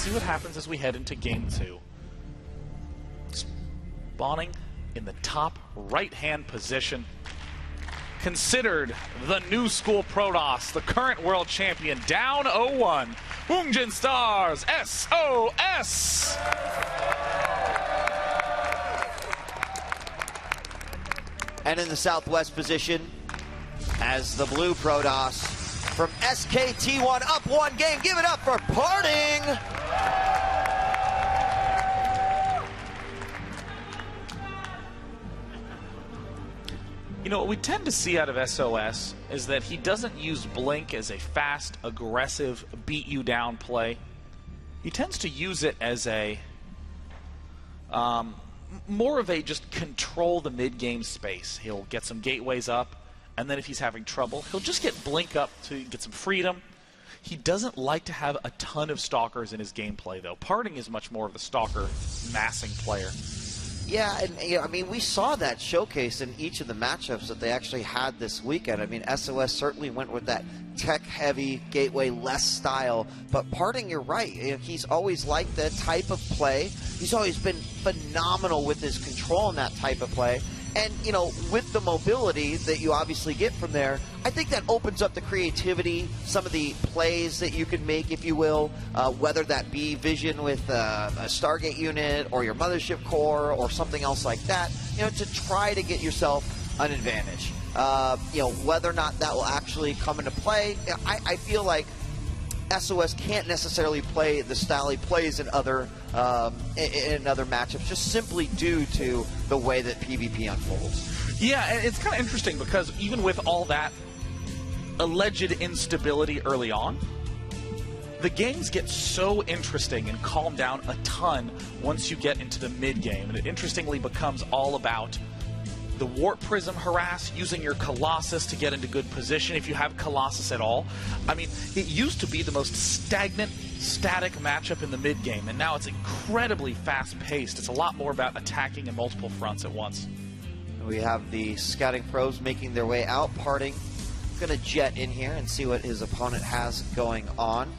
see what happens as we head into Game 2. Spawning in the top right-hand position. Considered the new school Protoss, the current world champion, down 0-1. Woongjin Stars, SOS! And in the southwest position, as the blue Protoss from SKT1 up one game. Give it up for PartinG! You know, what we tend to see out of SOS is that he doesn't use Blink as a fast, aggressive, beat-you-down play. He tends to use it as a more of a just control the mid-game space. He'll get some gateways up, and then if he's having trouble, he'll just get Blink up to get some freedom. He doesn't like to have a ton of stalkers in his gameplay, though. PartinG is much more of the stalker massing player. Yeah, and you know, I mean, we saw that showcase in each of the matchups that they actually had this weekend. I mean, SOS certainly went with that tech-heavy, gateway-less style. But PartinG, you're right. You know, he's always liked that type of play. He's always been phenomenal with his control in that type of play. And, you know, with the mobility that you obviously get from there, I think that opens up the creativity, some of the plays that you can make, if you will, whether that be vision with a Stargate unit or your mothership core or something else like that, you know, to try to get yourself an advantage. You know, whether or not that will actually come into play, I feel like SOS can't necessarily play the style he plays in other matchups, just simply due to the way that PvP unfolds. Yeah, and it's kind of interesting because even with all that alleged instability early on, the games get so interesting and calm down a ton once you get into the mid-game. And it interestingly becomes all about the Warp Prism harass, using your Colossus to get into good position if you have Colossus at all. I mean, it used to be the most stagnant, static matchup in the mid-game, and now it's incredibly fast-paced. It's a lot more about attacking in multiple fronts at once. We have the scouting pros making their way out. PartinG going to jet in here and see what his opponent has going on.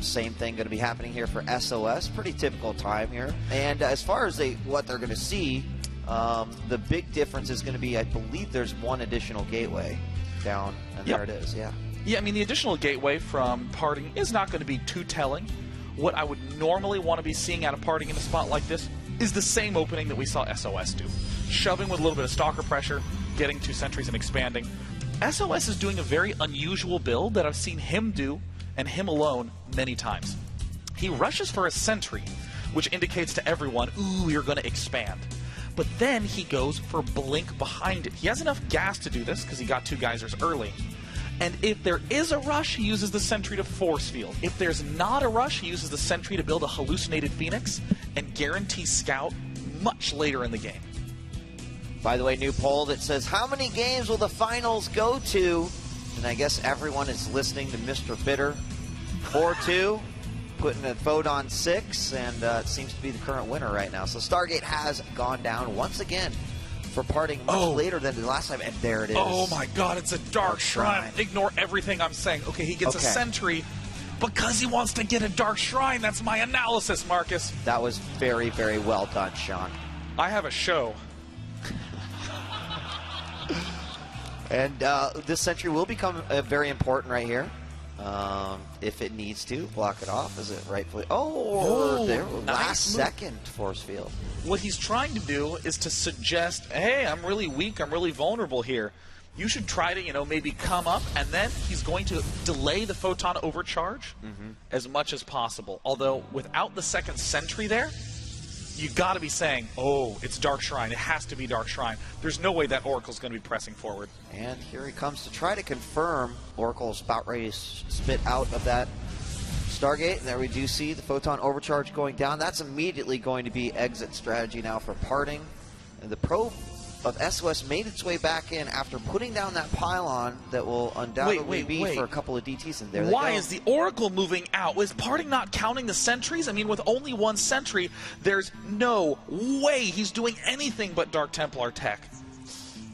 Same thing going to be happening here for SOS. Pretty typical time here. And as far as what they're going to see, the big difference is going to be, I believe there's one additional gateway down, and Yep. there it is, yeah. Yeah, I mean, the additional gateway from PartinG is not going to be too telling. What I would normally want to be seeing out of PartinG in a spot like this is the same opening that we saw SOS do. Shoving with a little bit of stalker pressure, getting 2 sentries and expanding. SOS is doing a very unusual build that I've seen him do, and him alone, many times. He rushes for a sentry, which indicates to everyone, ooh, you're going to expand. But then he goes for Blink behind it. He has enough gas to do this because he got 2 geysers early. And if there is a rush, he uses the sentry to force field. If there's not a rush, he uses the sentry to build a hallucinated Phoenix and guarantee scout much later in the game. By the way, new poll that says, how many games will the finals go to? And I guess everyone is listening to Mr. Bitter. 4-2, putting a vote on 6, and it seems to be the current winner right now. So Stargate has gone down once again for PartinG much later than the last time, and there it is. Oh my god, it's a Dark Shrine. Ignore everything I'm saying. Okay, he gets a sentry because he wants to get a Dark Shrine. That's my analysis, Marcus. That was very, very well done, Sean. I have a show. And this sentry will become very important right here. If it needs to, block it off. Is it rightfully? Oh, there, last second force field. What he's trying to do is to suggest, hey, I'm really weak, I'm really vulnerable here. You should try to, you know, maybe come up, and then he's going to delay the photon overcharge as much as possible. Although, without the second sentry there, you got to be saying, oh, it's Dark Shrine. It has to be Dark Shrine. There's no way that Oracle's going to be pressing forward. And here he comes to try to confirm. Oracle's about ready to spit out of that Stargate. And there we do see the photon overcharge going down. That's immediately going to be exit strategy now for PartinG. And the probe of SOS made its way back in after putting down that pylon that will undoubtedly be for a couple of DTs. And there they go. Why is the Oracle moving out? Was PartinG not counting the sentries? I mean, with only 1 sentry, there's no way he's doing anything but Dark Templar tech.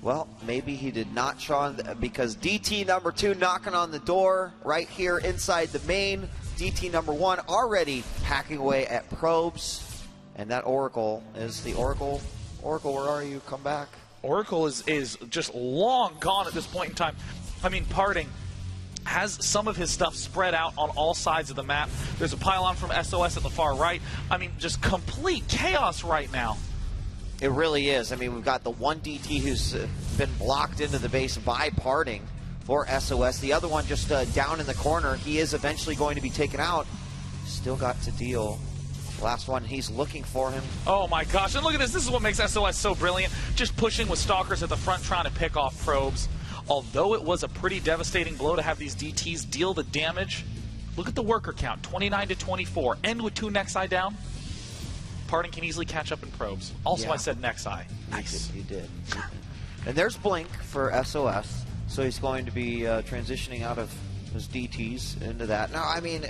Well, maybe he did not, Sean, because DT number 2 knocking on the door right here inside the main. DT number 1 already hacking away at probes. And that Oracle is the Oracle. Oracle, where are you? Come back. Oracle is just long gone at this point in time. I mean, PartinG has some of his stuff spread out on all sides of the map. There's a pylon from SOS at the far right. I mean, just complete chaos right now. It really is. I mean, we've got the one DT who's been blocked into the base by PartinG for SOS. The other one just down in the corner. He is eventually going to be taken out. Still got to deal. Last one, he's looking for him. Oh my gosh, and look at this. This is what makes SOS so brilliant. Just pushing with Stalkers at the front, trying to pick off probes. Although it was a pretty devastating blow to have these DTs deal the damage, look at the worker count, 29 to 24. End with 2 Nexi down. PartinG can easily catch up in probes. Also, Yeah. I said Nexi. Nice. You did. And there's Blink for SOS, so he's going to be transitioning out of his DTs into that. Now, I mean,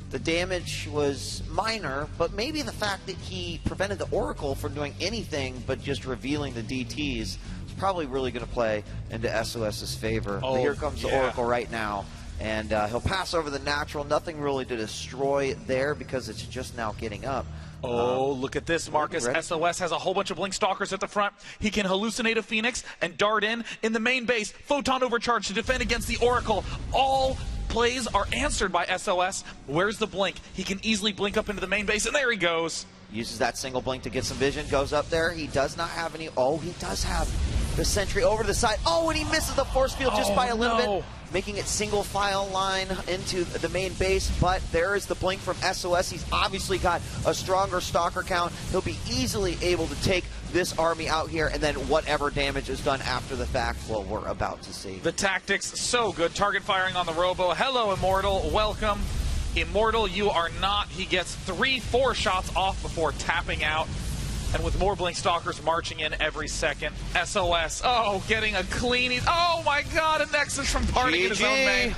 the damage was minor, but maybe the fact that he prevented the Oracle from doing anything but just revealing the DTs is probably really going to play into SOS's favor. Oh, but here comes the yeah. Oracle right now, and he'll pass over the natural. Nothing really to destroy there because it's just now getting up. Oh, look at this, Marcus. Ready? SOS has a whole bunch of Blink Stalkers at the front. He can hallucinate a Phoenix and dart in the main base. Photon overcharge to defend against the Oracle. All plays are answered by SOS. Where's the Blink? He can easily blink up into the main base, and there he goes. Uses that single blink to get some vision, goes up there. He does not have any. Oh, he does have the sentry over to the side. Oh, and he misses the force field just by a little bit, making it single file line into the main base. But there is the blink from SOS. He's obviously got a stronger stalker count. He'll be easily able to take this army out here, and then whatever damage is done after the fact, well, we're about to see. The tactics, so good. Target firing on the Robo. Hello, Immortal. Welcome. Immortal, you are not. He gets 3-4 shots off before tapping out. And with more Blink Stalkers marching in every second. SOS, oh, getting a clean. Oh my god, a Nexus from PartinG in his own main.